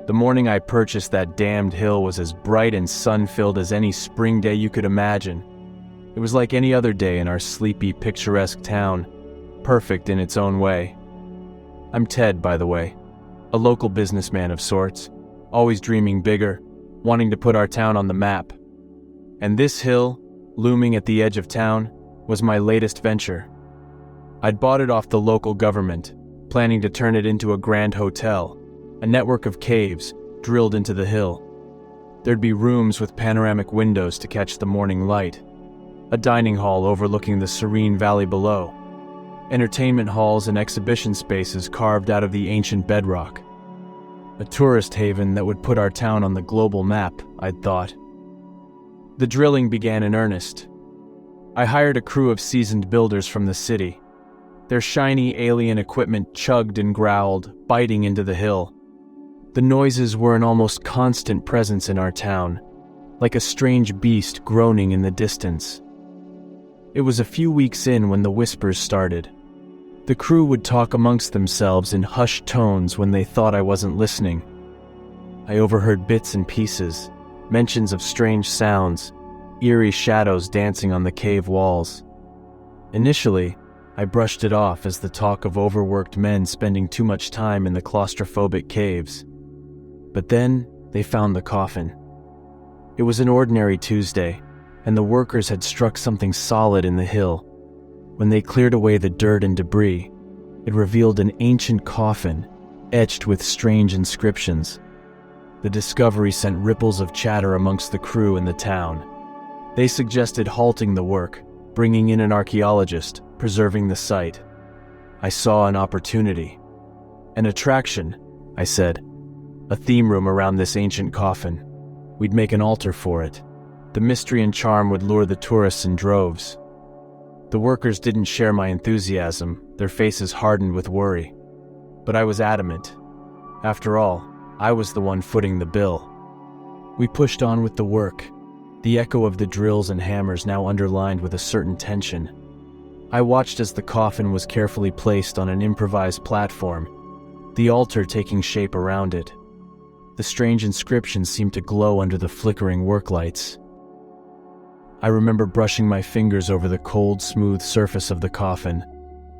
The morning I purchased that damned hill was as bright and sun-filled as any spring day you could imagine. It was like any other day in our sleepy, picturesque town, perfect in its own way. I'm Ted, by the way, a local businessman of sorts, always dreaming bigger, wanting to put our town on the map. And this hill, looming at the edge of town, was my latest venture. I'd bought it off the local government, planning to turn it into a grand hotel, a network of caves drilled into the hill. There'd be rooms with panoramic windows to catch the morning light, a dining hall overlooking the serene valley below, entertainment halls and exhibition spaces carved out of the ancient bedrock. A tourist haven that would put our town on the global map, I'd thought. The drilling began in earnest. I hired a crew of seasoned builders from the city. Their shiny alien equipment chugged and growled, biting into the hill. The noises were an almost constant presence in our town, like a strange beast groaning in the distance. It was a few weeks in when the whispers started. The crew would talk amongst themselves in hushed tones when they thought I wasn't listening. I overheard bits and pieces, mentions of strange sounds, eerie shadows dancing on the cave walls. Initially, I brushed it off as the talk of overworked men spending too much time in the claustrophobic caves. But then they found the coffin. It was an ordinary Tuesday, and the workers had struck something solid in the hill. When they cleared away the dirt and debris, it revealed an ancient coffin, etched with strange inscriptions. The discovery sent ripples of chatter amongst the crew in the town. They suggested halting the work, bringing in an archaeologist, preserving the site. I saw an opportunity. An attraction, I said. A theme room around this ancient coffin. We'd make an altar for it. The mystery and charm would lure the tourists in droves. The workers didn't share my enthusiasm, their faces hardened with worry. But I was adamant. After all, I was the one footing the bill. We pushed on with the work, the echo of the drills and hammers now underlined with a certain tension. I watched as the coffin was carefully placed on an improvised platform, the altar taking shape around it. The strange inscriptions seemed to glow under the flickering work lights. I remember brushing my fingers over the cold, smooth surface of the coffin,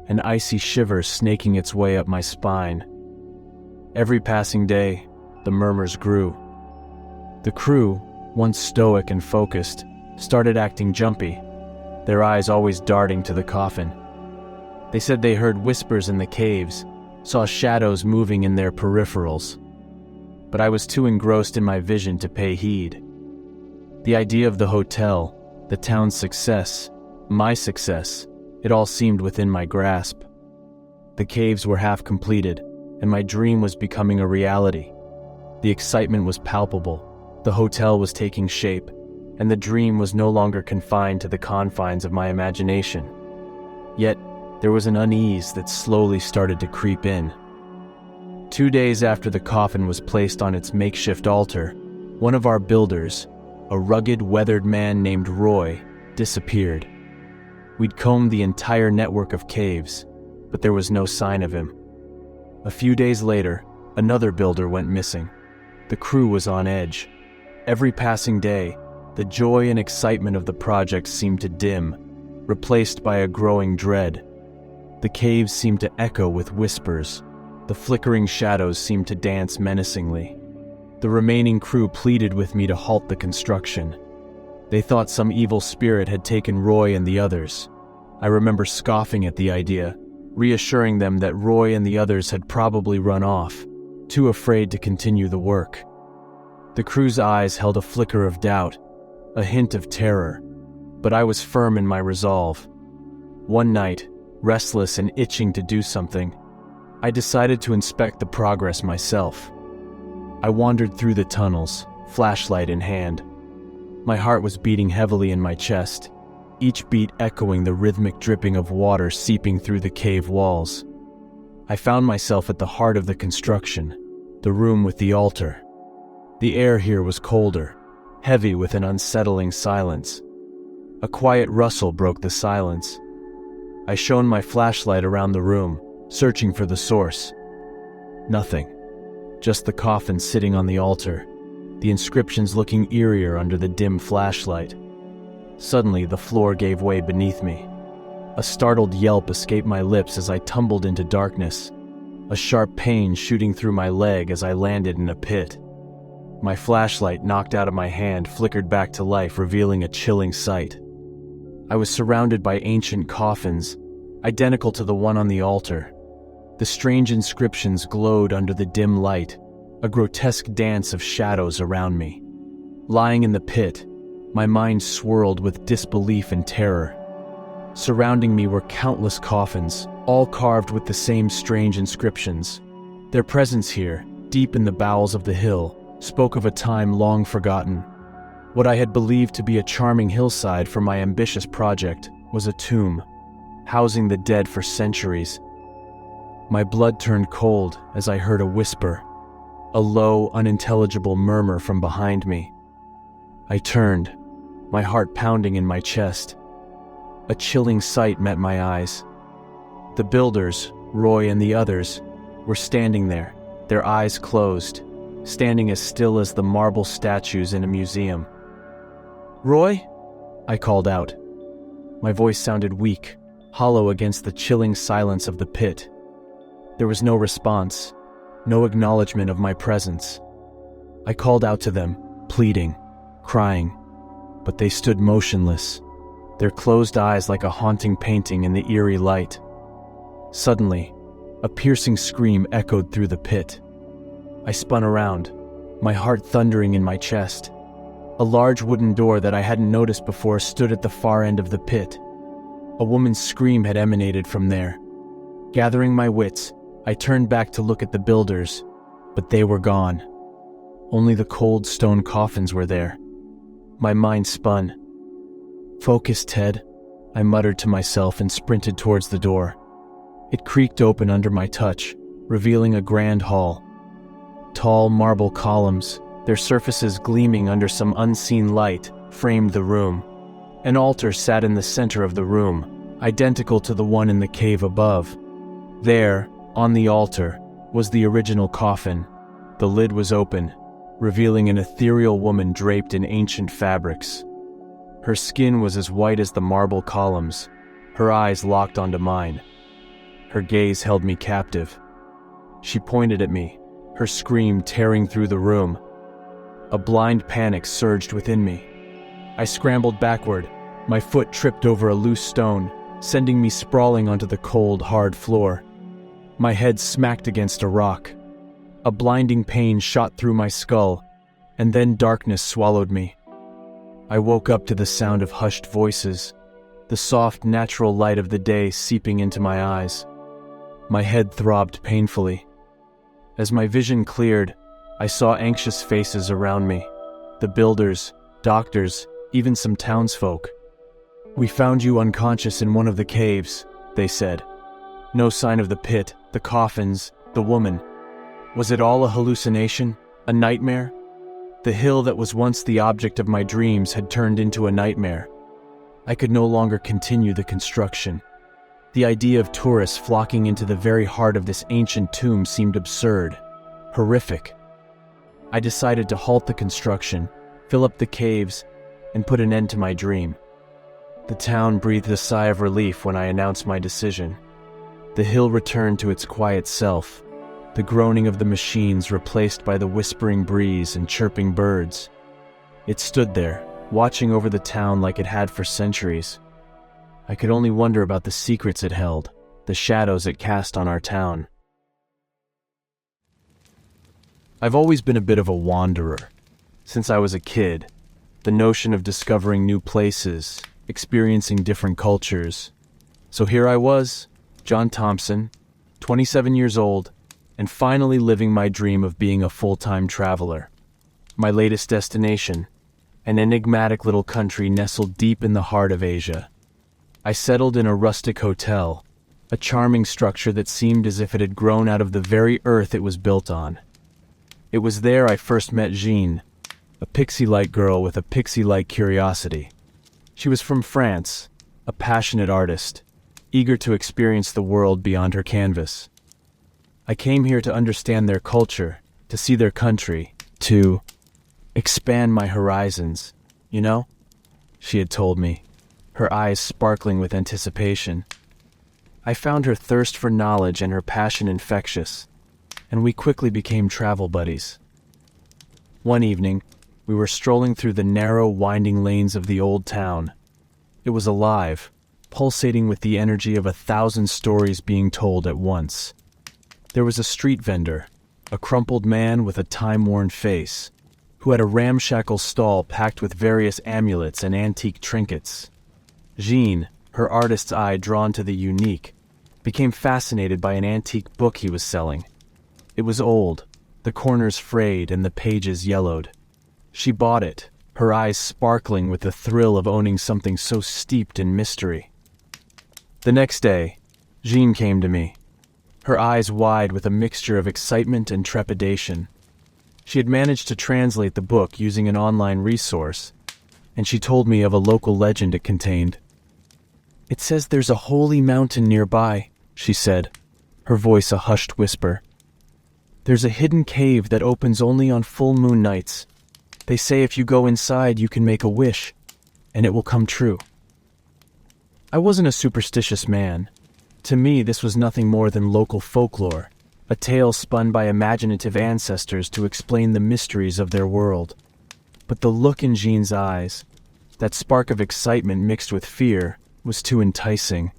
an icy shiver snaking its way up my spine. Every passing day, the murmurs grew. The crew, once stoic and focused, started acting jumpy, their eyes always darting to the coffin. They said they heard whispers in the caves, saw shadows moving in their peripherals. But I was too engrossed in my vision to pay heed. The idea of the hotel, the town's success, my success, it all seemed within my grasp. The caves were half completed, and my dream was becoming a reality. The excitement was palpable, the hotel was taking shape, and the dream was no longer confined to the confines of my imagination. Yet, there was an unease that slowly started to creep in. 2 days after the coffin was placed on its makeshift altar, one of our builders, a rugged, weathered man named Roy, disappeared. We'd combed the entire network of caves, but there was no sign of him. A few days later, another builder went missing. The crew was on edge. Every passing day, the joy and excitement of the project seemed to dim, replaced by a growing dread. The caves seemed to echo with whispers. The flickering shadows seemed to dance menacingly. The remaining crew pleaded with me to halt the construction. They thought some evil spirit had taken Roy and the others. I remember scoffing at the idea, reassuring them that Roy and the others had probably run off, too afraid to continue the work. The crew's eyes held a flicker of doubt, a hint of terror, but I was firm in my resolve. One night, restless and itching to do something, I decided to inspect the progress myself. I wandered through the tunnels, flashlight in hand. My heart was beating heavily in my chest, each beat echoing the rhythmic dripping of water seeping through the cave walls. I found myself at the heart of the construction, the room with the altar. The air here was colder, heavy with an unsettling silence. A quiet rustle broke the silence. I shone my flashlight around the room, searching for the source. Nothing. just the coffin sitting on the altar, the inscriptions looking eerier under the dim flashlight. Suddenly, the floor gave way beneath me. A startled yelp escaped my lips as I tumbled into darkness, a sharp pain shooting through my leg as I landed in a pit. My flashlight, knocked out of my hand, flickered back to life, revealing a chilling sight. I was surrounded by ancient coffins, identical to the one on the altar. The strange inscriptions glowed under the dim light, a grotesque dance of shadows around me. Lying in the pit, my mind swirled with disbelief and terror. Surrounding me were countless coffins, all carved with the same strange inscriptions. Their presence here, deep in the bowels of the hill, spoke of a time long forgotten. What I had believed to be a charming hillside for my ambitious project was a tomb, housing the dead for centuries. My blood turned cold as I heard a whisper, a low, unintelligible murmur from behind me. I turned, my heart pounding in my chest. A chilling sight met my eyes. The builders, Roy and the others, were standing there, their eyes closed, standing as still as the marble statues in a museum. "Roy?" I called out. My voice sounded weak, hollow against the chilling silence of the pit. There was no response, no acknowledgement of my presence. I called out to them, pleading, crying, but they stood motionless, their closed eyes like a haunting painting in the eerie light. Suddenly, a piercing scream echoed through the pit. I spun around, my heart thundering in my chest. A large wooden door that I hadn't noticed before stood at the far end of the pit. A woman's scream had emanated from there. Gathering my wits, I turned back to look at the builders, but they were gone. Only the cold stone coffins were there. My mind spun. "Focus, Ted," I muttered to myself and sprinted towards the door. It creaked open under my touch, revealing a grand hall. Tall marble columns, their surfaces gleaming under some unseen light, framed the room. An altar sat in the center of the room, identical to the one in the cave above. There, on the altar, was the original coffin. The lid was open, revealing an ethereal woman draped in ancient fabrics. Her skin was as white as the marble columns, her eyes locked onto mine. Her gaze held me captive. She pointed at me, her scream tearing through the room. A blind panic surged within me. I scrambled backward, my foot tripped over a loose stone, sending me sprawling onto the cold, hard floor. My head smacked against a rock. A blinding pain shot through my skull, and then darkness swallowed me. I woke up to the sound of hushed voices, the soft, natural light of the day seeping into my eyes. My head throbbed painfully. As my vision cleared, I saw anxious faces around me, the builders, doctors, even some townsfolk. "We found you unconscious in one of the caves," they said. "No sign of the pit, the coffins, the woman. Was it all a hallucination, a nightmare?" The hill that was once the object of my dreams had turned into a nightmare. I could no longer continue the construction. The idea of tourists flocking into the very heart of this ancient tomb seemed absurd, horrific. I decided to halt the construction, fill up the caves, and put an end to my dream. The town breathed a sigh of relief when I announced my decision. The hill returned to its quiet self, the groaning of the machines replaced by the whispering breeze and chirping birds. It stood there, watching over the town like it had for centuries. I could only wonder about the secrets it held, the shadows it cast on our town. I've always been a bit of a wanderer. Since I was a kid, the notion of discovering new places, experiencing different cultures. So here I was, John Thompson, 27 years old, and finally living my dream of being a full-time traveler. My latest destination, an enigmatic little country nestled deep in the heart of Asia. I settled in a rustic hotel, a charming structure that seemed as if it had grown out of the very earth it was built on. It was there I first met Jean, a pixie-like girl with a pixie-like curiosity. She was from France, a passionate artist, eager to experience the world beyond her canvas. I came here to understand their culture, to see their country, to expand my horizons, you know? She had told me, her eyes sparkling with anticipation. I found her thirst for knowledge and her passion infectious, and we quickly became travel buddies. One evening, we were strolling through the narrow, winding lanes of the old town. It was alive, pulsating with the energy of 1,000 stories being told at once. There was a street vendor, a crumpled man with a time-worn face, who had a ramshackle stall packed with various amulets and antique trinkets. Jean, her artist's eye drawn to the unique, became fascinated by an antique book he was selling. It was old, the corners frayed and the pages yellowed. She bought it, her eyes sparkling with the thrill of owning something so steeped in mystery. The next day, Jean came to me, her eyes wide with a mixture of excitement and trepidation. She had managed to translate the book using an online resource, and she told me of a local legend it contained. "It says there's a holy mountain nearby," she said, her voice a hushed whisper. "There's a hidden cave that opens only on full moon nights. They say if you go inside you can make a wish, and it will come true." I wasn't a superstitious man. To me, this was nothing more than local folklore, a tale spun by imaginative ancestors to explain the mysteries of their world. But the look in Jean's eyes, that spark of excitement mixed with fear, was too enticing.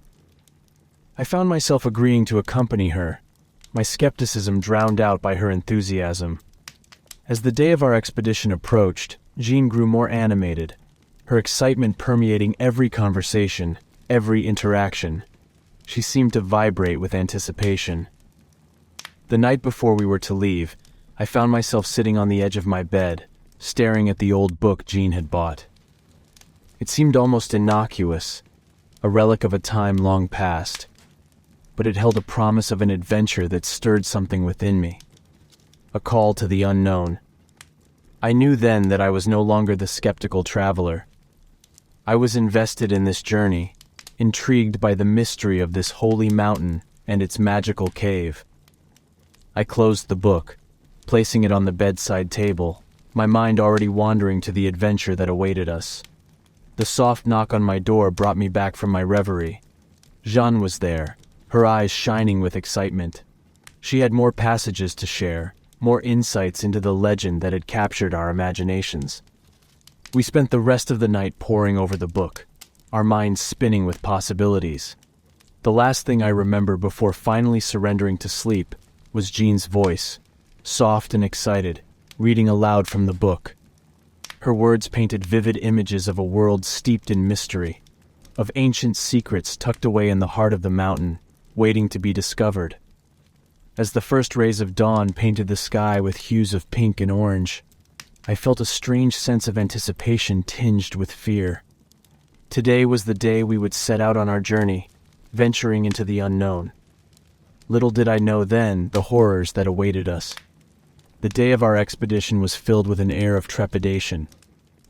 I found myself agreeing to accompany her, my skepticism drowned out by her enthusiasm. As the day of our expedition approached, Jean grew more animated, her excitement permeating every conversation, every interaction. She seemed to vibrate with anticipation. The night before we were to leave, I found myself sitting on the edge of my bed, staring at the old book Jean had bought. It seemed almost innocuous, a relic of a time long past, but it held a promise of an adventure that stirred something within me, a call to the unknown. I knew then that I was no longer the skeptical traveler. I was invested in this journey, intrigued by the mystery of this holy mountain and its magical cave. I closed the book, placing it on the bedside table, my mind already wandering to the adventure that awaited us. The soft knock on my door brought me back from my reverie. Jeanne was there, her eyes shining with excitement. She had more passages to share, more insights into the legend that had captured our imaginations. We spent the rest of the night poring over the book, our minds spinning with possibilities. The last thing I remember before finally surrendering to sleep was Jean's voice, soft and excited, reading aloud from the book. Her words painted vivid images of a world steeped in mystery, of ancient secrets tucked away in the heart of the mountain, waiting to be discovered. As the first rays of dawn painted the sky with hues of pink and orange, I felt a strange sense of anticipation tinged with fear. Today was the day we would set out on our journey, venturing into the unknown. Little did I know then the horrors that awaited us. The day of our expedition was filled with an air of trepidation.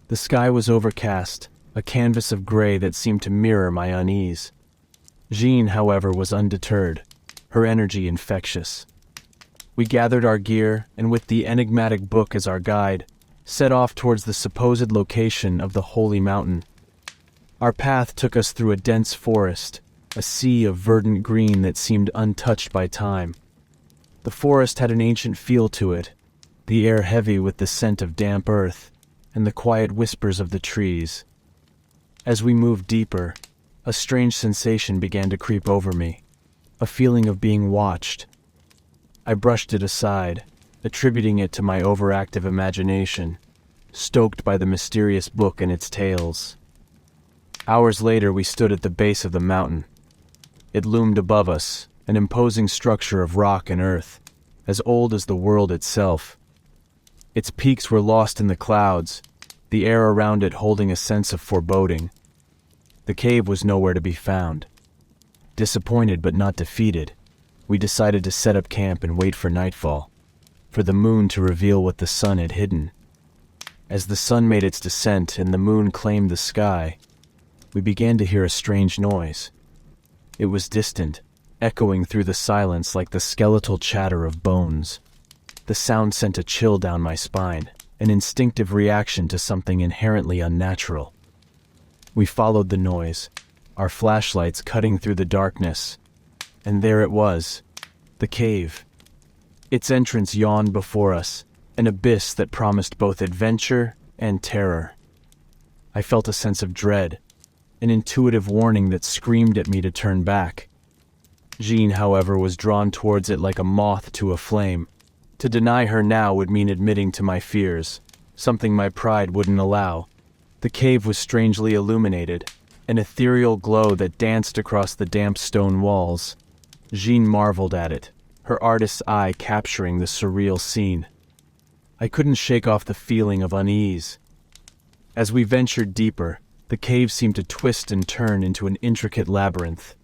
The sky was overcast, a canvas of gray that seemed to mirror my unease. Jean, however, was undeterred, her energy infectious. We gathered our gear, and with the enigmatic book as our guide, set off towards the supposed location of the holy mountain. Our path took us through a dense forest, a sea of verdant green that seemed untouched by time. The forest had an ancient feel to it, the air heavy with the scent of damp earth and the quiet whispers of the trees. As we moved deeper, a strange sensation began to creep over me, a feeling of being watched. I brushed it aside, attributing it to my overactive imagination, stoked by the mysterious book and its tales. Hours later, we stood at the base of the mountain. It loomed above us, an imposing structure of rock and earth, as old as the world itself. Its peaks were lost in the clouds, the air around it holding a sense of foreboding. The cave was nowhere to be found. Disappointed but not defeated, we decided to set up camp and wait for nightfall, for the moon to reveal what the sun had hidden. As the sun made its descent and the moon claimed the sky, we began to hear a strange noise. It was distant, echoing through the silence like the skeletal chatter of bones. The sound sent a chill down my spine, an instinctive reaction to something inherently unnatural. We followed the noise, our flashlights cutting through the darkness, and there it was, the cave. Its entrance yawned before us, an abyss that promised both adventure and terror. I felt a sense of dread, an intuitive warning that screamed at me to turn back. Jean, however, was drawn towards it like a moth to a flame. To deny her now would mean admitting to my fears, something my pride wouldn't allow. The cave was strangely illuminated, an ethereal glow that danced across the damp stone walls. Jean marveled at it, her artist's eye capturing the surreal scene. I couldn't shake off the feeling of unease. As we ventured deeper, the cave seemed to twist and turn into an intricate labyrinth.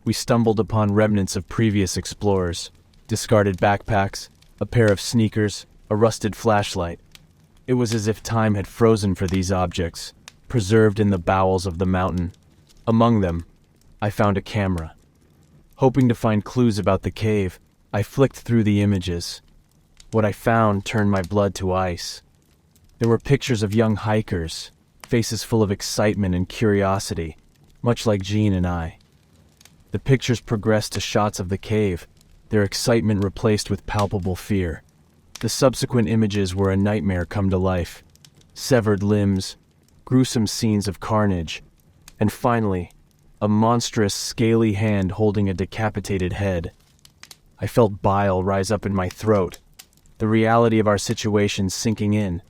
We stumbled upon remnants of previous explorers, discarded backpacks, a pair of sneakers, a rusted flashlight. It was as if time had frozen for these objects, preserved in the bowels of the mountain. Among them, I found a camera. Hoping to find clues about the cave, I flicked through the images. What I found turned my blood to ice. There were pictures of young hikers, faces full of excitement and curiosity, much like Jean and I. The pictures progressed to shots of the cave, their excitement replaced with palpable fear. The subsequent images were a nightmare come to life. Severed limbs, gruesome scenes of carnage, and finally, a monstrous, scaly hand holding a decapitated head. I felt bile rise up in my throat, the reality of our situation sinking in.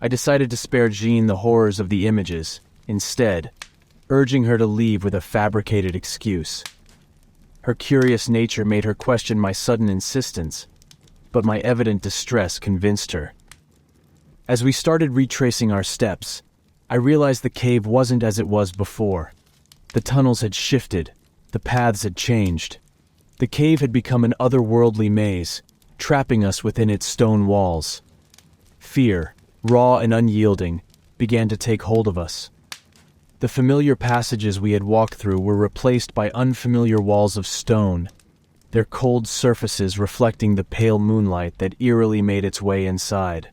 I decided to spare Jean the horrors of the images, instead, urging her to leave with a fabricated excuse. Her curious nature made her question my sudden insistence, but my evident distress convinced her. As we started retracing our steps, I realized the cave wasn't as it was before. The tunnels had shifted, the paths had changed. The cave had become an otherworldly maze, trapping us within its stone walls. Fear, raw and unyielding, began to take hold of us. The familiar passages we had walked through were replaced by unfamiliar walls of stone, their cold surfaces reflecting the pale moonlight that eerily made its way inside.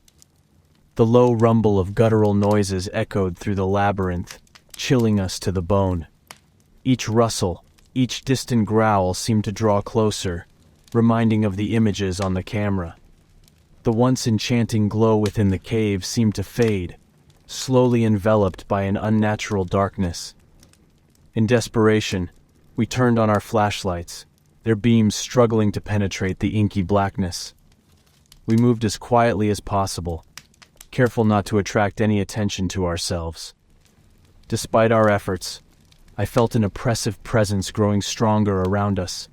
The low rumble of guttural noises echoed through the labyrinth, chilling us to the bone. Each rustle, each distant growl seemed to draw closer, reminding of the images on the camera. The once enchanting glow within the cave seemed to fade, slowly enveloped by an unnatural darkness. In desperation, we turned on our flashlights, their beams struggling to penetrate the inky blackness. We moved as quietly as possible, careful not to attract any attention to ourselves. Despite our efforts, I felt an oppressive presence growing stronger around us.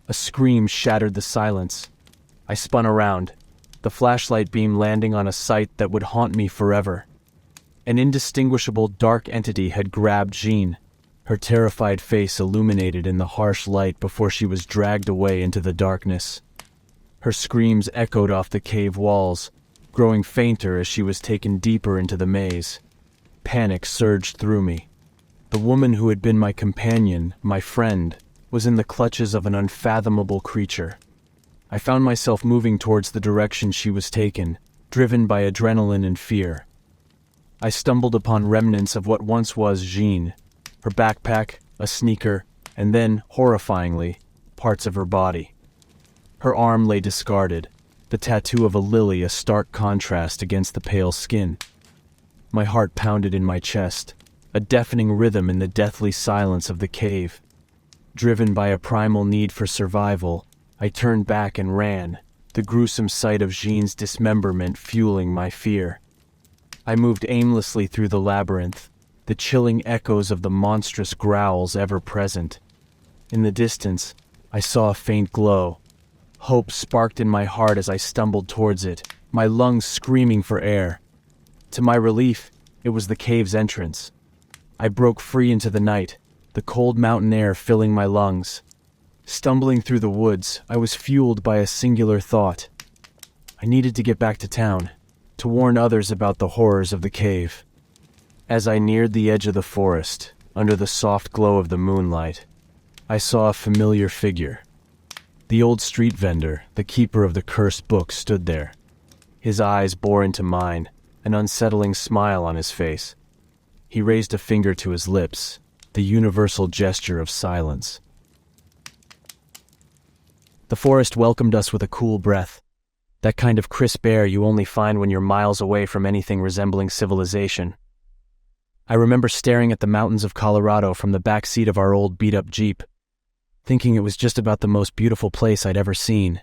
A scream shattered the silence. I spun around, the flashlight beam landing on a sight that would haunt me forever. An indistinguishable dark entity had grabbed Jean, her terrified face illuminated in the harsh light before she was dragged away into the darkness. Her screams echoed off the cave walls, growing fainter as she was taken deeper into the maze. Panic surged through me. The woman who had been my companion, my friend, was in the clutches of an unfathomable creature. I found myself moving towards the direction she was taken, driven by adrenaline and fear. I stumbled upon remnants of what once was Jean, her backpack, a sneaker, and then, horrifyingly, parts of her body. Her arm lay discarded, the tattoo of a lily a stark contrast against the pale skin. My heart pounded in my chest, a deafening rhythm in the deathly silence of the cave. Driven by a primal need for survival, I turned back and ran, the gruesome sight of Jean's dismemberment fueling my fear. I moved aimlessly through the labyrinth, the chilling echoes of the monstrous growls ever present. In the distance, I saw a faint glow. Hope sparked in my heart as I stumbled towards it, my lungs screaming for air. To my relief, it was the cave's entrance. I broke free into the night, the cold mountain air filling my lungs. Stumbling through the woods, I was fueled by a singular thought. I needed to get back to town, to warn others about the horrors of the cave. As I neared the edge of the forest, under the soft glow of the moonlight, I saw a familiar figure. The old street vendor, the keeper of the cursed book, stood there. His eyes bore into mine, an unsettling smile on his face. He raised a finger to his lips, the universal gesture of silence. The forest welcomed us with a cool breath, that kind of crisp air you only find when you're miles away from anything resembling civilization. I remember staring at the mountains of Colorado from the back seat of our old beat-up Jeep, thinking it was just about the most beautiful place I'd ever seen.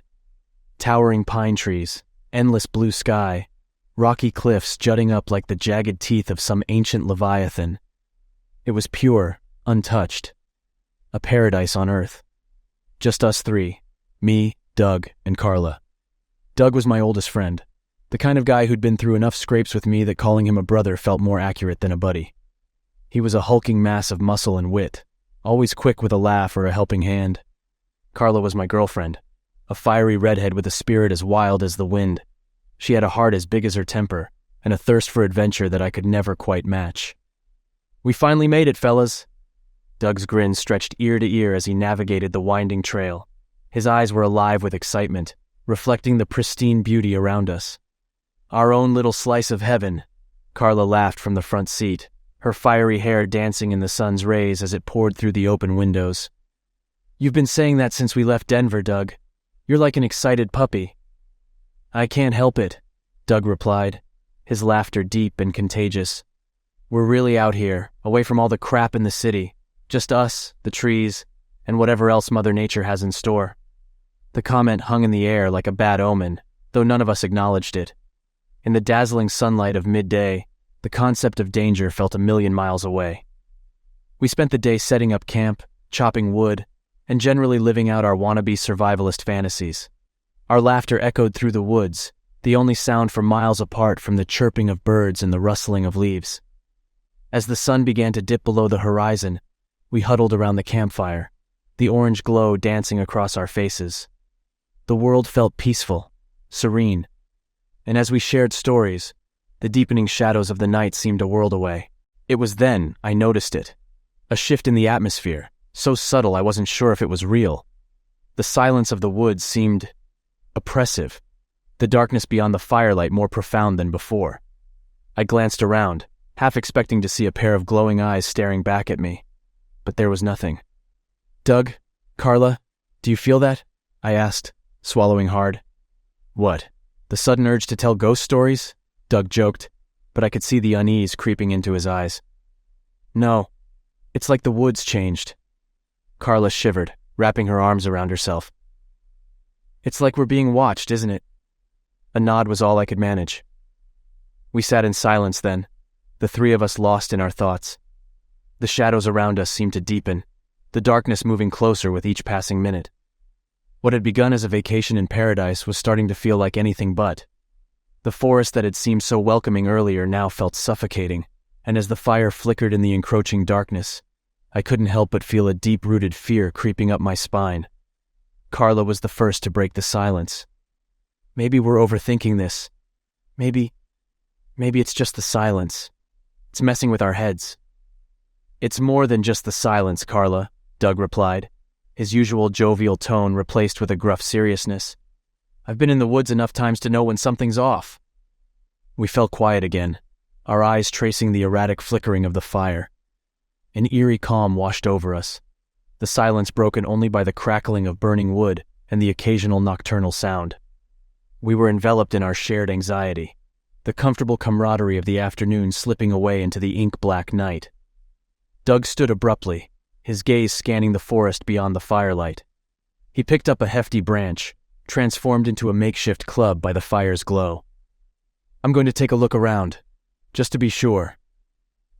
Towering pine trees, endless blue sky, rocky cliffs jutting up like the jagged teeth of some ancient leviathan. It was pure, untouched. A paradise on earth. Just us three. Me, Doug, and Carla. Doug was my oldest friend, the kind of guy who'd been through enough scrapes with me that calling him a brother felt more accurate than a buddy. He was a hulking mass of muscle and wit, always quick with a laugh or a helping hand. Carla was my girlfriend, a fiery redhead with a spirit as wild as the wind. She had a heart as big as her temper, and a thirst for adventure that I could never quite match. "We finally made it, fellas." Doug's grin stretched ear to ear as he navigated the winding trail. His eyes were alive with excitement, reflecting the pristine beauty around us. "Our own little slice of heaven," Carla laughed from the front seat, her fiery hair dancing in the sun's rays as it poured through the open windows. "You've been saying that since we left Denver, Doug. You're like an excited puppy." "I can't help it," Doug replied, his laughter deep and contagious. "We're really out here, away from all the crap in the city. Just us, the trees, and whatever else Mother Nature has in store." The comment hung in the air like a bad omen, though none of us acknowledged it. In the dazzling sunlight of midday, the concept of danger felt a million miles away. We spent the day setting up camp, chopping wood, and generally living out our wannabe survivalist fantasies. Our laughter echoed through the woods, the only sound for miles apart from the chirping of birds and the rustling of leaves. As the sun began to dip below the horizon, we huddled around the campfire, the orange glow dancing across our faces. The world felt peaceful, serene, and as we shared stories, the deepening shadows of the night seemed a world away. It was then I noticed it. A shift in the atmosphere, so subtle I wasn't sure if it was real. The silence of the woods seemed oppressive, the darkness beyond the firelight more profound than before. I glanced around, half expecting to see a pair of glowing eyes staring back at me, but there was nothing. "Doug, Carla, do you feel that?" I asked, swallowing hard. "What, the sudden urge to tell ghost stories?" Doug joked, but I could see the unease creeping into his eyes. "No, it's like the woods changed." Carla shivered, wrapping her arms around herself. "It's like we're being watched, isn't it?" A nod was all I could manage. We sat in silence then, the three of us lost in our thoughts. The shadows around us seemed to deepen, the darkness moving closer with each passing minute. What had begun as a vacation in paradise was starting to feel like anything but. The forest that had seemed so welcoming earlier now felt suffocating, and as the fire flickered in the encroaching darkness, I couldn't help but feel a deep-rooted fear creeping up my spine. Carla was the first to break the silence. "Maybe we're overthinking this. Maybe it's just the silence. It's messing with our heads." "It's more than just the silence, Carla," Doug replied, his usual jovial tone replaced with a gruff seriousness. "I've been in the woods enough times to know when something's off." We fell quiet again, our eyes tracing the erratic flickering of the fire. An eerie calm washed over us, the silence broken only by the crackling of burning wood and the occasional nocturnal sound. We were enveloped in our shared anxiety, the comfortable camaraderie of the afternoon slipping away into the ink-black night. Doug stood abruptly, his gaze scanning the forest beyond the firelight. He picked up a hefty branch, transformed into a makeshift club by the fire's glow. "I'm going to take a look around, just to be sure."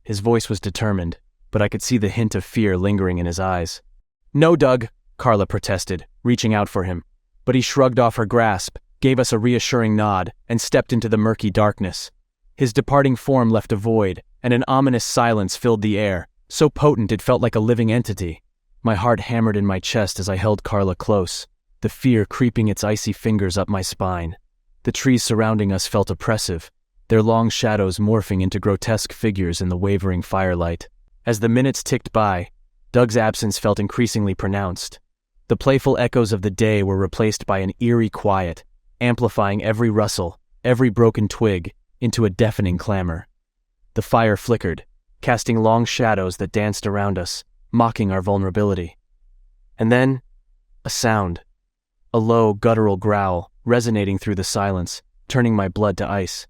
His voice was determined, but I could see the hint of fear lingering in his eyes. "No, Doug," Carla protested, reaching out for him, but he shrugged off her grasp, gave us a reassuring nod, and stepped into the murky darkness. His departing form left a void, and an ominous silence filled the air, so potent it felt like a living entity. My heart hammered in my chest as I held Carla close, the fear creeping its icy fingers up my spine. The trees surrounding us felt oppressive, their long shadows morphing into grotesque figures in the wavering firelight. As the minutes ticked by, Doug's absence felt increasingly pronounced. The playful echoes of the day were replaced by an eerie quiet, amplifying every rustle, every broken twig, into a deafening clamor. The fire flickered, casting long shadows that danced around us, mocking our vulnerability. And then, a sound. A low, guttural growl, resonating through the silence, turning my blood to ice.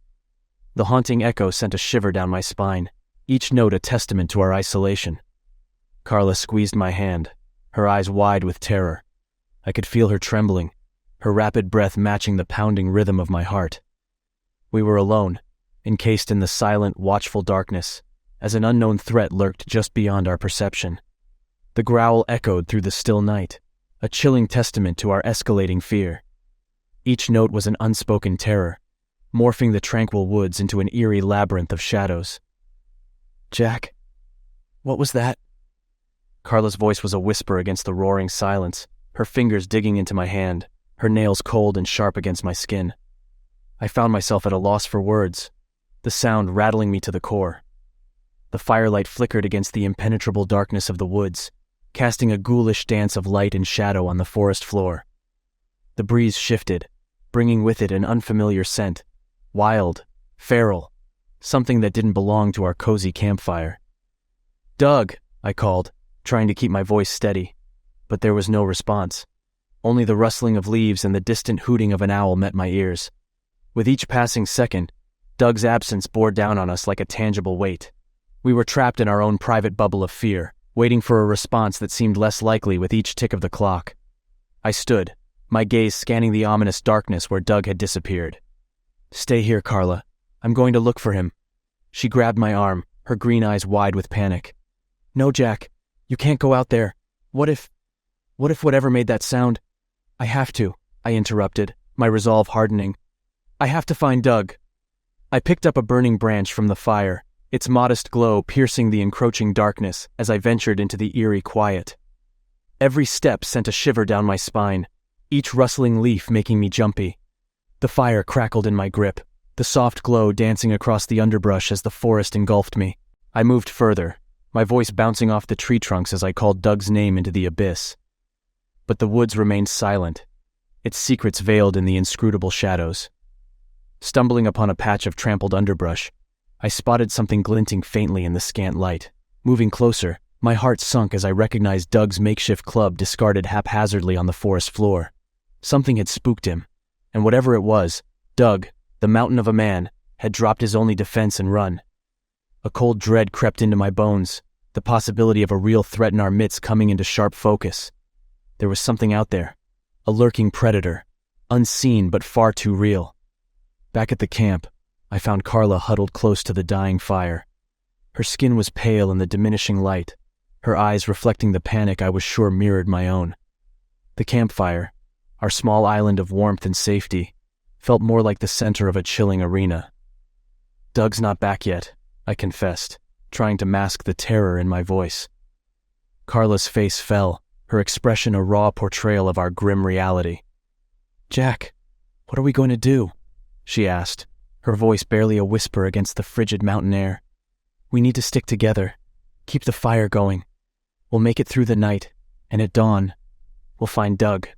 The haunting echo sent a shiver down my spine, each note a testament to our isolation. Carla squeezed my hand, her eyes wide with terror. I could feel her trembling, her rapid breath matching the pounding rhythm of my heart. We were alone, encased in the silent, watchful darkness, as an unknown threat lurked just beyond our perception. The growl echoed through the still night, a chilling testament to our escalating fear. Each note was an unspoken terror, morphing the tranquil woods into an eerie labyrinth of shadows. "Jack, what was that?" Carla's voice was a whisper against the roaring silence, her fingers digging into my hand, her nails cold and sharp against my skin. I found myself at a loss for words, the sound rattling me to the core. The firelight flickered against the impenetrable darkness of the woods, casting a ghoulish dance of light and shadow on the forest floor. The breeze shifted, bringing with it an unfamiliar scent, wild, feral, something that didn't belong to our cozy campfire. "Doug," I called, trying to keep my voice steady, but there was no response. Only the rustling of leaves and the distant hooting of an owl met my ears. With each passing second, Doug's absence bore down on us like a tangible weight. We were trapped in our own private bubble of fear, waiting for a response that seemed less likely with each tick of the clock. I stood, my gaze scanning the ominous darkness where Doug had disappeared. "Stay here, Carla. I'm going to look for him." She grabbed my arm, her green eyes wide with panic. "No, Jack. You can't go out there. What if whatever made that sound—" "I have to," I interrupted, my resolve hardening. "I have to find Doug." I picked up a burning branch from the fire, its modest glow piercing the encroaching darkness as I ventured into the eerie quiet. Every step sent a shiver down my spine, each rustling leaf making me jumpy. The fire crackled in my grip, the soft glow dancing across the underbrush as the forest engulfed me. I moved further, my voice bouncing off the tree trunks as I called Doug's name into the abyss. But the woods remained silent, its secrets veiled in the inscrutable shadows. Stumbling upon a patch of trampled underbrush, I spotted something glinting faintly in the scant light. Moving closer, my heart sunk as I recognized Doug's makeshift club discarded haphazardly on the forest floor. Something had spooked him, and whatever it was, Doug, the mountain of a man, had dropped his only defense and run. A cold dread crept into my bones, the possibility of a real threat in our midst coming into sharp focus. There was something out there, a lurking predator, unseen but far too real. Back at the camp, I found Carla huddled close to the dying fire. Her skin was pale in the diminishing light, her eyes reflecting the panic I was sure mirrored my own. The campfire, our small island of warmth and safety, felt more like the center of a chilling arena. "Doug's not back yet," I confessed, trying to mask the terror in my voice. Carla's face fell, her expression a raw portrayal of our grim reality. "Jack, what are we going to do?" she asked, her voice barely a whisper against the frigid mountain air. "We need to stick together, keep the fire going. We'll make it through the night, and at dawn, we'll find Doug."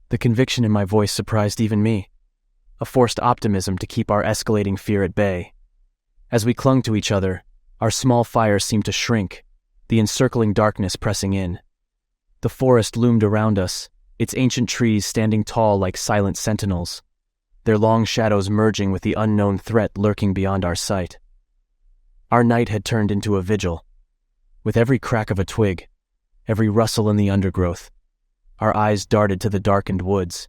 The conviction in my voice surprised even me, a forced optimism to keep our escalating fear at bay. As we clung to each other, our small fire seemed to shrink, the encircling darkness pressing in. The forest loomed around us, its ancient trees standing tall like silent sentinels, their long shadows merging with the unknown threat lurking beyond our sight. Our night had turned into a vigil. With every crack of a twig, every rustle in the undergrowth, our eyes darted to the darkened woods,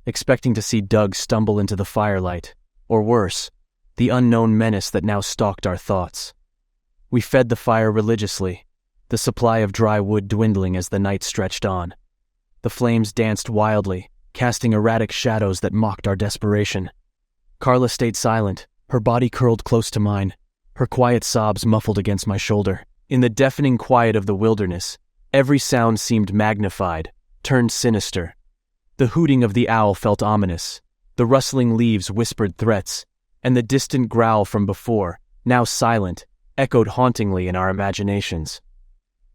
expecting to see Doug stumble into the firelight, or worse, the unknown menace that now stalked our thoughts. We fed the fire religiously, the supply of dry wood dwindling as the night stretched on. The flames danced wildly, casting erratic shadows that mocked our desperation. Carla stayed silent, her body curled close to mine, her quiet sobs muffled against my shoulder. In the deafening quiet of the wilderness, every sound seemed magnified, turned sinister. The hooting of the owl felt ominous, the rustling leaves whispered threats, and the distant growl from before, now silent, echoed hauntingly in our imaginations.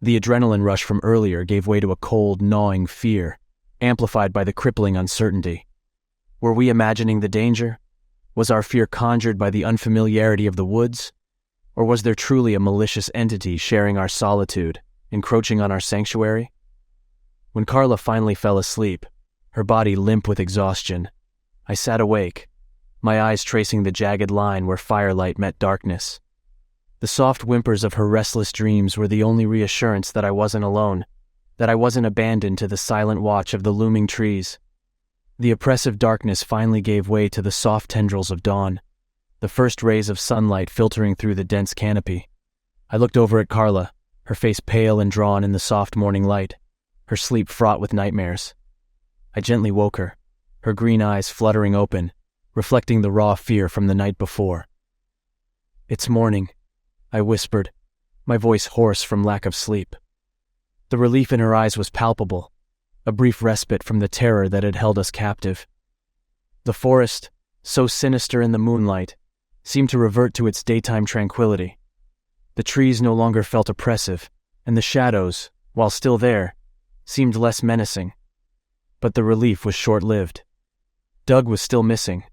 The adrenaline rush from earlier gave way to a cold, gnawing fear, amplified by the crippling uncertainty. Were we imagining the danger? Was our fear conjured by the unfamiliarity of the woods? Or was there truly a malicious entity sharing our solitude, encroaching on our sanctuary? When Carla finally fell asleep, her body limp with exhaustion, I sat awake, my eyes tracing the jagged line where firelight met darkness. The soft whimpers of her restless dreams were the only reassurance that I wasn't alone, that I wasn't abandoned to the silent watch of the looming trees. The oppressive darkness finally gave way to the soft tendrils of dawn, the first rays of sunlight filtering through the dense canopy. I looked over at Carla, her face pale and drawn in the soft morning light, her sleep fraught with nightmares. I gently woke her, her green eyes fluttering open, reflecting the raw fear from the night before. "It's morning," I whispered, my voice hoarse from lack of sleep. The relief in her eyes was palpable, a brief respite from the terror that had held us captive. The forest, so sinister in the moonlight, seemed to revert to its daytime tranquility. The trees no longer felt oppressive, and the shadows, while still there, seemed less menacing. But the relief was short-lived. Doug was still missing,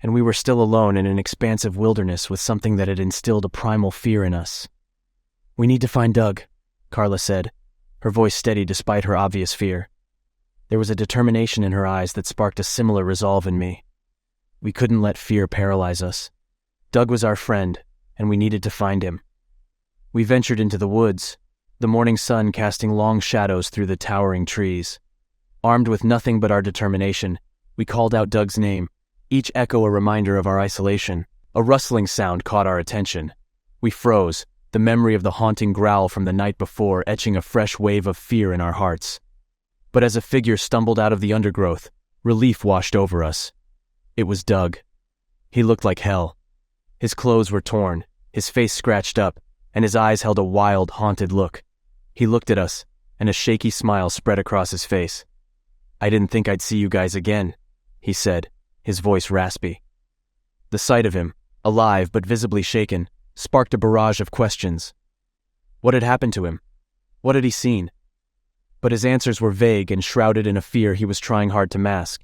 and we were still alone in an expansive wilderness with something that had instilled a primal fear in us. "We need to find Doug," Carla said, her voice steady despite her obvious fear. There was a determination in her eyes that sparked a similar resolve in me. We couldn't let fear paralyze us. Doug was our friend, and we needed to find him. We ventured into the woods, the morning sun casting long shadows through the towering trees. Armed with nothing but our determination, we called out Doug's name, each echo a reminder of our isolation. A rustling sound caught our attention. We froze, the memory of the haunting growl from the night before etching a fresh wave of fear in our hearts. But as a figure stumbled out of the undergrowth, relief washed over us. It was Doug. He looked like hell. His clothes were torn, his face scratched up, and his eyes held a wild, haunted look. He looked at us, and a shaky smile spread across his face. "I didn't think I'd see you guys again," he said, his voice raspy. The sight of him, alive but visibly shaken, sparked a barrage of questions. What had happened to him? What had he seen? But his answers were vague and shrouded in a fear he was trying hard to mask.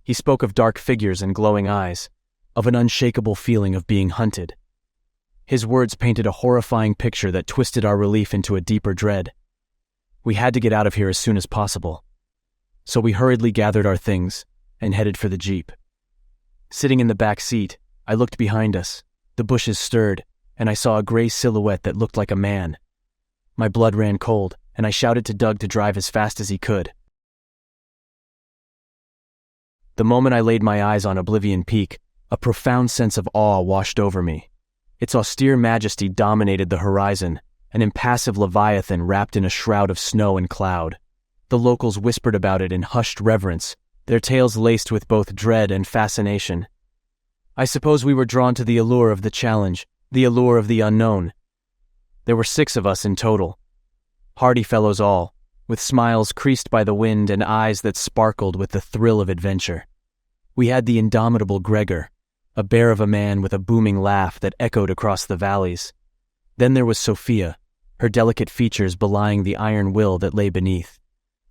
He spoke of dark figures and glowing eyes, of an unshakable feeling of being hunted. His words painted a horrifying picture that twisted our relief into a deeper dread. We had to get out of here as soon as possible. So we hurriedly gathered our things and headed for the Jeep. Sitting in the back seat, I looked behind us. The bushes stirred, and I saw a gray silhouette that looked like a man. My blood ran cold, and I shouted to Doug to drive as fast as he could. The moment I laid my eyes on Oblivion Peak, a profound sense of awe washed over me. Its austere majesty dominated the horizon, an impassive leviathan wrapped in a shroud of snow and cloud. The locals whispered about it in hushed reverence, their tales laced with both dread and fascination. I suppose we were drawn to the allure of the challenge, the allure of the unknown. There were 6 of us in total. Hardy fellows all, with smiles creased by the wind and eyes that sparkled with the thrill of adventure. We had the indomitable Gregor, a bear of a man with a booming laugh that echoed across the valleys. Then there was Sophia, her delicate features belying the iron will that lay beneath.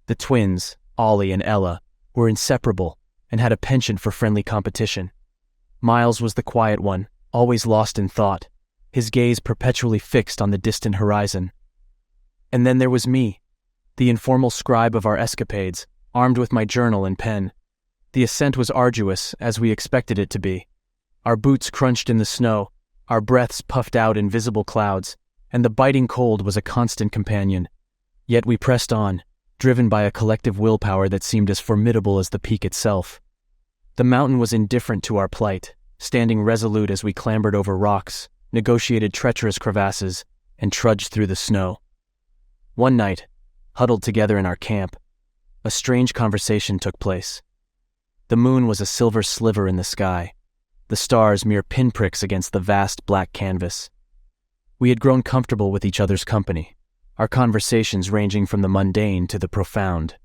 The twins, Ollie and Ella, were inseparable and had a penchant for friendly competition. Miles was the quiet one, always lost in thought, his gaze perpetually fixed on the distant horizon. And then there was me, the informal scribe of our escapades, armed with my journal and pen. The ascent was arduous, as we expected it to be. Our boots crunched in the snow, our breaths puffed out in visible clouds, and the biting cold was a constant companion. Yet we pressed on, driven by a collective willpower that seemed as formidable as the peak itself. The mountain was indifferent to our plight, standing resolute as we clambered over rocks, negotiated treacherous crevasses, and trudged through the snow. One night, huddled together in our camp, a strange conversation took place. The moon was a silver sliver in the sky, the stars mere pinpricks against the vast black canvas. We had grown comfortable with each other's company, our conversations ranging from the mundane to the profound.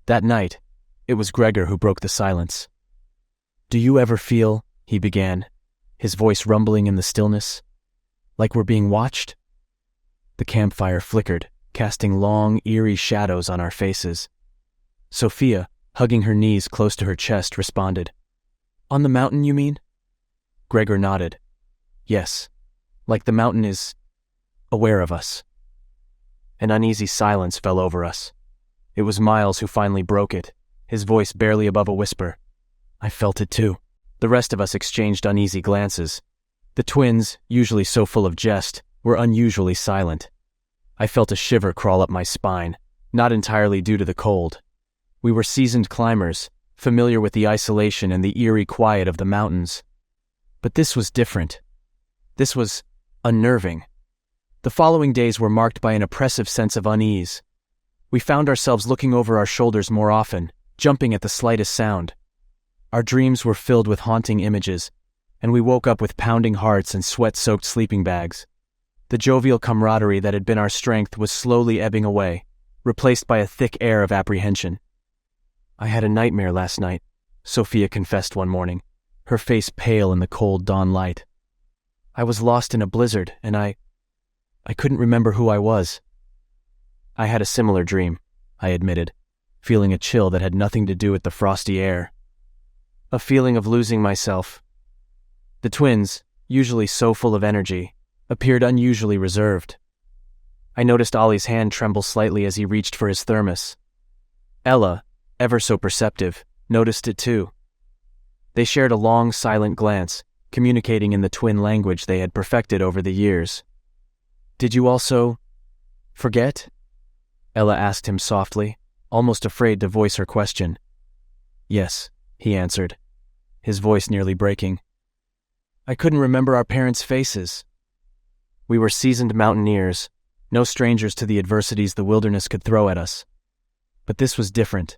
That night, it was Gregor who broke the silence. "Do you ever feel," he began, his voice rumbling in the stillness, "like we're being watched?" The campfire flickered, casting long, eerie shadows on our faces. Sophia, hugging her knees close to her chest, responded, "On the mountain, you mean?" Gregor nodded. "Yes, like the mountain is aware of us." An uneasy silence fell over us. It was Miles who finally broke it, his voice barely above a whisper. "I felt it too." The rest of us exchanged uneasy glances. The twins, usually so full of jest, were unusually silent. I felt a shiver crawl up my spine, not entirely due to the cold. We were seasoned climbers, familiar with the isolation and the eerie quiet of the mountains. But this was different. This was unnerving. The following days were marked by an oppressive sense of unease. We found ourselves looking over our shoulders more often, jumping at the slightest sound. Our dreams were filled with haunting images, and we woke up with pounding hearts and sweat-soaked sleeping bags. The jovial camaraderie that had been our strength was slowly ebbing away, replaced by a thick air of apprehension. "I had a nightmare last night," Sophia confessed one morning, her face pale in the cold dawn light. "I was lost in a blizzard, and I couldn't remember who I was." "I had a similar dream," I admitted, feeling a chill that had nothing to do with the frosty air. A feeling of losing myself. The twins, usually so full of energy, appeared unusually reserved. I noticed Ollie's hand tremble slightly as he reached for his thermos. Ella, ever so perceptive, noticed it too. They shared a long, silent glance, communicating in the twin language they had perfected over the years. "Did you also forget?" Ella asked him softly, almost afraid to voice her question. "Yes," he answered, his voice nearly breaking. "I couldn't remember our parents' faces." We were seasoned mountaineers, no strangers to the adversities the wilderness could throw at us. But this was different.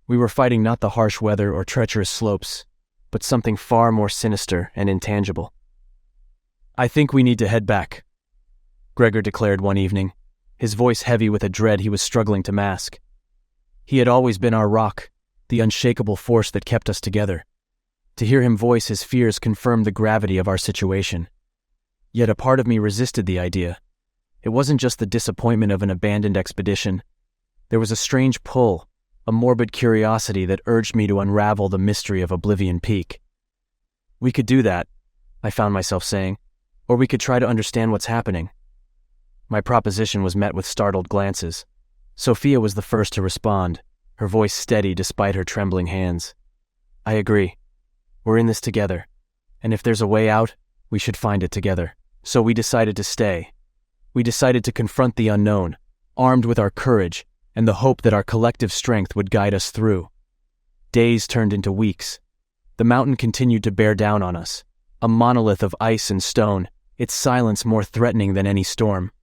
We were fighting not the harsh weather or treacherous slopes, but something far more sinister and intangible. "I think we need to head back," Gregor declared one evening, his voice heavy with a dread he was struggling to mask. He had always been our rock, the unshakable force that kept us together. To hear him voice his fears confirmed the gravity of our situation. Yet a part of me resisted the idea. It wasn't just the disappointment of an abandoned expedition. There was a strange pull, a morbid curiosity that urged me to unravel the mystery of Oblivion Peak. "We could do that," I found myself saying, "or we could try to understand what's happening." My proposition was met with startled glances. Sophia was the first to respond, her voice steady despite her trembling hands. "I agree. We're in this together, and if there's a way out, we should find it together." So we decided to stay. We decided to confront the unknown, armed with our courage and the hope that our collective strength would guide us through. Days turned into weeks. The mountain continued to bear down on us, a monolith of ice and stone, its silence more threatening than any storm.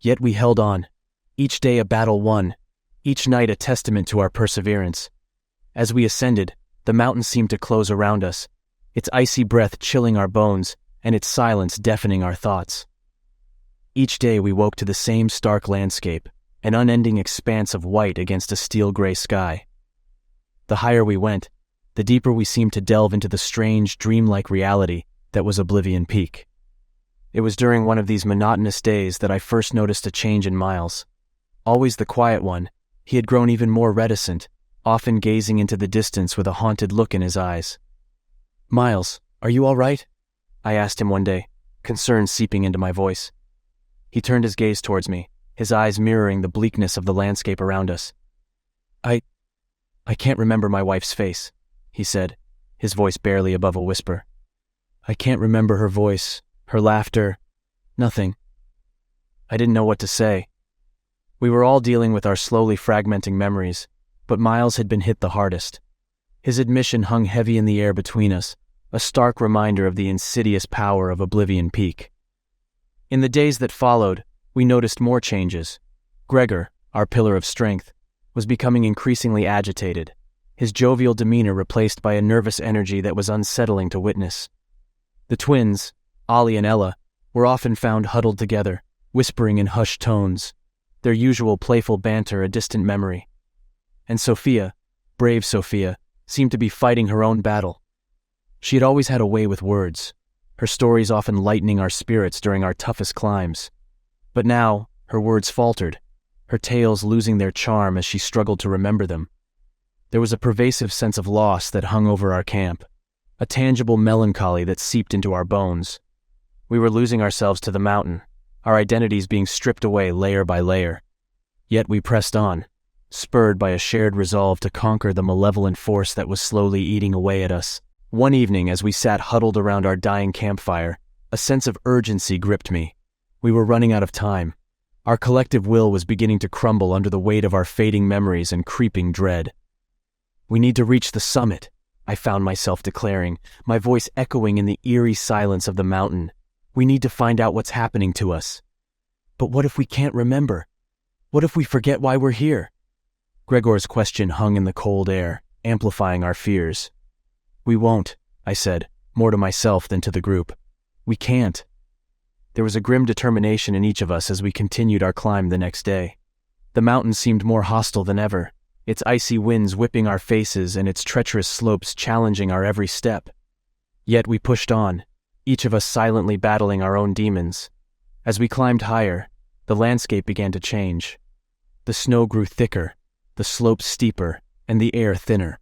Yet we held on, each day a battle won, each night a testament to our perseverance. As we ascended, the mountain seemed to close around us, its icy breath chilling our bones and its silence deafening our thoughts. Each day we woke to the same stark landscape, an unending expanse of white against a steel-gray sky. The higher we went, the deeper we seemed to delve into the strange, dreamlike reality that was Oblivion Peak. It was during one of these monotonous days that I first noticed a change in Miles. Always the quiet one, he had grown even more reticent, often gazing into the distance with a haunted look in his eyes. "Miles, are you all right?" I asked him one day, concern seeping into my voice. He turned his gaze towards me, his eyes mirroring the bleakness of the landscape around us. I can't remember my wife's face," he said, his voice barely above a whisper. "I can't remember her voice, her laughter, nothing." I didn't know what to say. We were all dealing with our slowly fragmenting memories, but Miles had been hit the hardest. His admission hung heavy in the air between us, a stark reminder of the insidious power of Oblivion Peak. In the days that followed, we noticed more changes. Gregor, our pillar of strength, was becoming increasingly agitated, his jovial demeanor replaced by a nervous energy that was unsettling to witness. The twins, Ollie and Ella, were often found huddled together, whispering in hushed tones, their usual playful banter a distant memory. And Sophia, brave Sophia, seemed to be fighting her own battle. She had always had a way with words, her stories often lightening our spirits during our toughest climbs. But now, her words faltered, her tales losing their charm as she struggled to remember them. There was a pervasive sense of loss that hung over our camp, a tangible melancholy that seeped into our bones. We were losing ourselves to the mountain, our identities being stripped away layer by layer. Yet we pressed on, spurred by a shared resolve to conquer the malevolent force that was slowly eating away at us. One evening, as we sat huddled around our dying campfire, a sense of urgency gripped me. We were running out of time. Our collective will was beginning to crumble under the weight of our fading memories and creeping dread. "We need to reach the summit," I found myself declaring, my voice echoing in the eerie silence of the mountain. "We need to find out what's happening to us." "But what if we can't remember? What if we forget why we're here?" Gregor's question hung in the cold air, amplifying our fears. "We won't," I said, more to myself than to the group. "We can't." There was a grim determination in each of us as we continued our climb the next day. The mountain seemed more hostile than ever, its icy winds whipping our faces and its treacherous slopes challenging our every step. Yet we pushed on, each of us silently battling our own demons. As we climbed higher, the landscape began to change. The snow grew thicker, the slopes steeper, and the air thinner.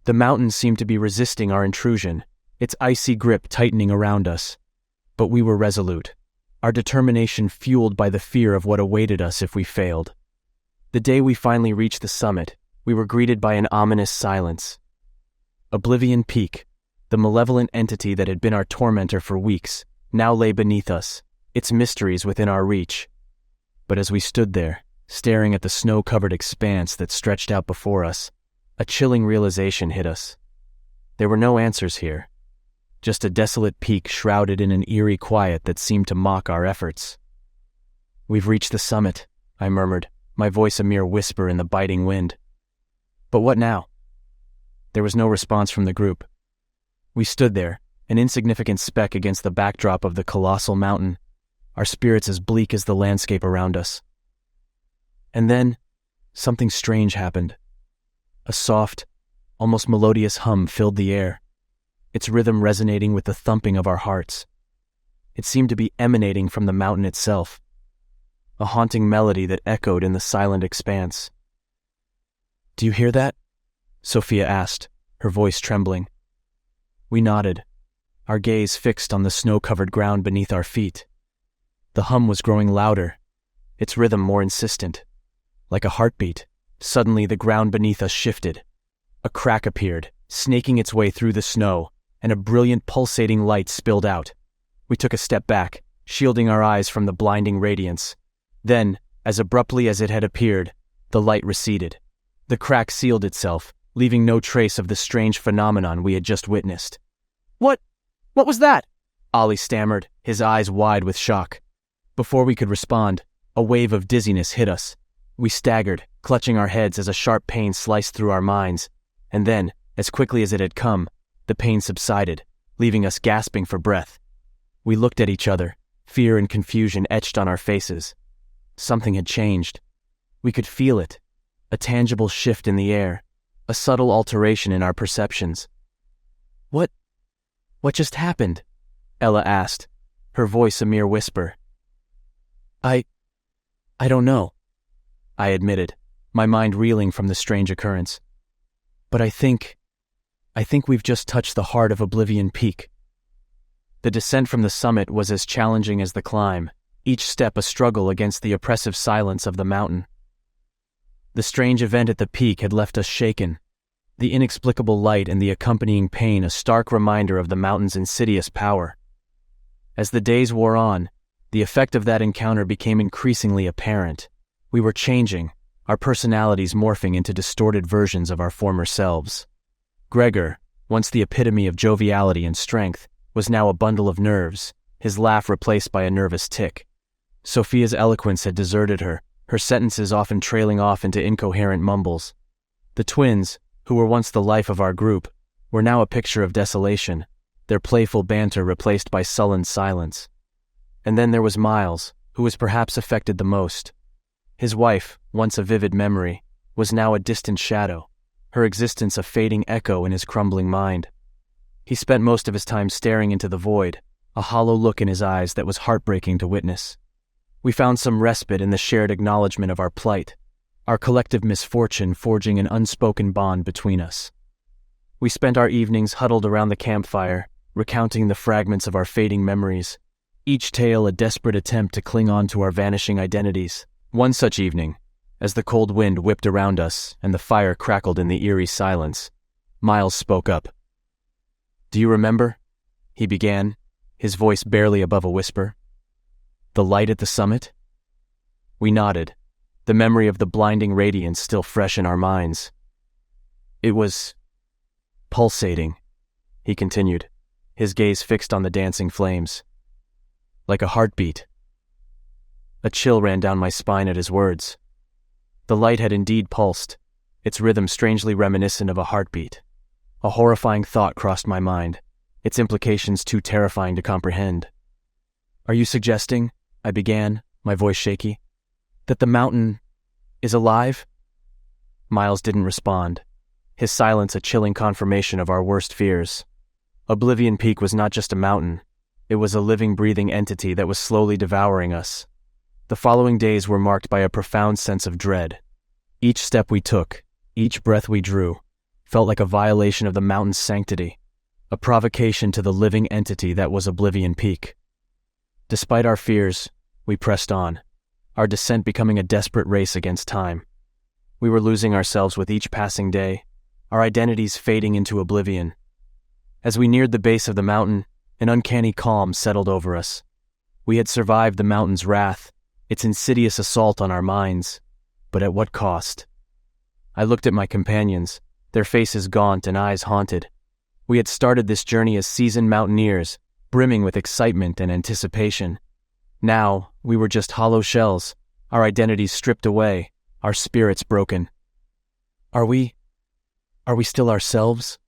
The mountain seemed to be resisting our intrusion, its icy grip tightening around us. But we were resolute, our determination fueled by the fear of what awaited us if we failed. The day we finally reached the summit, we were greeted by an ominous silence. Oblivion Peak, the malevolent entity that had been our tormentor for weeks, now lay beneath us, its mysteries within our reach. But as we stood there, staring at the snow-covered expanse that stretched out before us, a chilling realization hit us. There were no answers here, just a desolate peak shrouded in an eerie quiet that seemed to mock our efforts. "We've reached the summit," I murmured, my voice a mere whisper in the biting wind. "But what now?" There was no response from the group. We stood there, an insignificant speck against the backdrop of the colossal mountain, our spirits as bleak as the landscape around us. And then, something strange happened. A soft, almost melodious hum filled the air, its rhythm resonating with the thumping of our hearts. It seemed to be emanating from the mountain itself, a haunting melody that echoed in the silent expanse. "Do you hear that?" Sophia asked, her voice trembling. We nodded, our gaze fixed on the snow-covered ground beneath our feet. The hum was growing louder, its rhythm more insistent. Like a heartbeat, suddenly the ground beneath us shifted. A crack appeared, snaking its way through the snow, and a brilliant pulsating light spilled out. We took a step back, shielding our eyes from the blinding radiance. Then, as abruptly as it had appeared, the light receded. The crack sealed itself, leaving no trace of the strange phenomenon we had just witnessed. What was that?" Ollie stammered, his eyes wide with shock. Before we could respond, a wave of dizziness hit us. We staggered, clutching our heads as a sharp pain sliced through our minds, and then, as quickly as it had come, the pain subsided, leaving us gasping for breath. We looked at each other, fear and confusion etched on our faces. Something had changed. We could feel it, a tangible shift in the air, a subtle alteration in our perceptions. What just happened?" Ella asked, her voice a mere whisper. I don't know," I admitted, my mind reeling from the strange occurrence. "But I think we've just touched the heart of Oblivion Peak." The descent from the summit was as challenging as the climb, each step a struggle against the oppressive silence of the mountain. The strange event at the peak had left us shaken, the inexplicable light and the accompanying pain a stark reminder of the mountain's insidious power. As the days wore on, the effect of that encounter became increasingly apparent. We were changing, our personalities morphing into distorted versions of our former selves. Gregor, once the epitome of joviality and strength, was now a bundle of nerves, his laugh replaced by a nervous tic. Sophia's eloquence had deserted her, her sentences often trailing off into incoherent mumbles. The twins, who were once the life of our group, were now a picture of desolation, their playful banter replaced by sullen silence. And then there was Miles, who was perhaps affected the most. His wife, once a vivid memory, was now a distant shadow, her existence a fading echo in his crumbling mind. He spent most of his time staring into the void, a hollow look in his eyes that was heartbreaking to witness. We found some respite in the shared acknowledgement of our plight, our collective misfortune forging an unspoken bond between us. We spent our evenings huddled around the campfire, recounting the fragments of our fading memories, each tale a desperate attempt to cling on to our vanishing identities. One such evening, as the cold wind whipped around us and the fire crackled in the eerie silence, Miles spoke up. "Do you remember?" he began, his voice barely above a whisper. "The light at the summit?" We nodded, the memory of the blinding radiance still fresh in our minds. "It was pulsating," he continued, his gaze fixed on the dancing flames. "Like a heartbeat." A chill ran down my spine at his words. The light had indeed pulsed, its rhythm strangely reminiscent of a heartbeat. A horrifying thought crossed my mind, its implications too terrifying to comprehend. "Are you suggesting," I began, my voice shaky, "that the mountain is alive?" Miles didn't respond, his silence a chilling confirmation of our worst fears. Oblivion Peak was not just a mountain, it was a living, breathing entity that was slowly devouring us. The following days were marked by a profound sense of dread. Each step we took, each breath we drew, felt like a violation of the mountain's sanctity, a provocation to the living entity that was Oblivion Peak. Despite our fears, we pressed on, our descent becoming a desperate race against time. We were losing ourselves with each passing day, our identities fading into oblivion. As we neared the base of the mountain, an uncanny calm settled over us. We had survived the mountain's wrath, its insidious assault on our minds, but at what cost? I looked at my companions, their faces gaunt and eyes haunted. We had started this journey as seasoned mountaineers, brimming with excitement and anticipation. Now, we were just hollow shells, our identities stripped away, our spirits broken. Are we still ourselves?"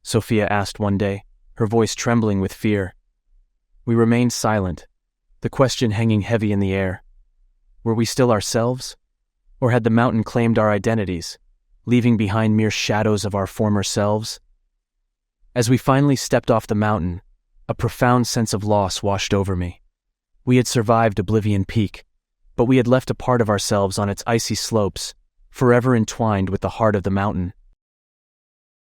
Sophia asked one day, her voice trembling with fear. We remained silent, the question hanging heavy in the air. Were we still ourselves? Or had the mountain claimed our identities, leaving behind mere shadows of our former selves? As we finally stepped off the mountain, a profound sense of loss washed over me. We had survived Oblivion Peak, but we had left a part of ourselves on its icy slopes, forever entwined with the heart of the mountain.